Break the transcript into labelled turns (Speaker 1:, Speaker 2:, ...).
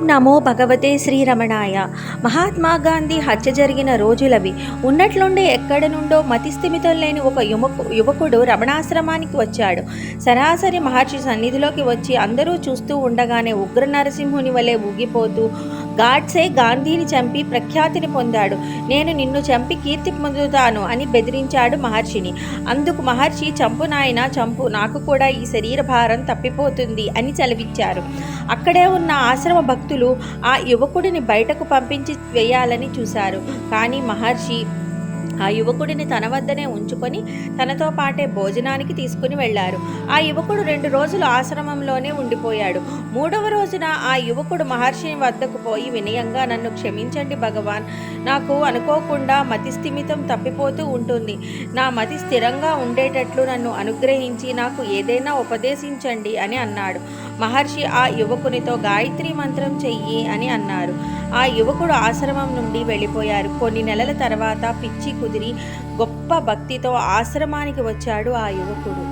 Speaker 1: నమో భగవతే శ్రీరమణాయ. మహాత్మా గాంధీ హత్య జరిగిన రోజులవి. ఉన్నట్లుండి ఎక్కడి నుండో మతిస్థిమితం లేని ఒక యువకుడు రమణాశ్రమానికి వచ్చాడు. సరాసరి మహర్షి సన్నిధిలోకి వచ్చి అందరూ చూస్తూ ఉండగానే ఉగ్ర నరసింహుని వలె ఊగిపోతూ గాడ్సే గాంధీని చంపి ప్రఖ్యాతిని పొందాడు. నేను నిన్ను చంపి కీర్తి పొందుతాను అని బెదిరించాడు మహర్షిని. అందుకు మహర్షి, చంపు నాయన చంపు, నాకు కూడా ఈ శరీర భారం తప్పిపోతుంది అని సెలవిచ్చారు. అక్కడే ఉన్న ఆశ్రమ భక్తులు ఆ యువకుడిని బయటకు పంపించి వేయాలని చూశారు. కానీ మహర్షి ఆ యువకుడిని తన వద్దనే ఉంచుకొని తనతో పాటే భోజనానికి తీసుకుని వెళ్లారు. ఆ యువకుడు 2 రోజులు ఆశ్రమంలోనే ఉండిపోయాడు. 3వ రోజున ఆ యువకుడు మహర్షిని వద్దకు పోయి వినయంగా, నన్ను క్షమించండి భగవాన్, నాకు అనుకోకుండా మతి స్థిమితం తప్పిపోతూ ఉంటుంది. నా మతి స్థిరంగా ఉండేటట్లు నన్ను అనుగ్రహించి నాకు ఏదైనా ఉపదేశించండి అని అన్నాడు. మహర్షి ఆ యువకునితో గాయత్రి మంత్రం చెయ్యి అని అన్నారు. ఆ యువకుడు ఆశ్రమం నుండి వెళ్ళిపోయారు. కొన్ని నెలల తర్వాత పిచ్చి కుదిరి గొప్ప భక్తితో ఆశ్రమానికి వచ్చాడు ఆ యువకుడు.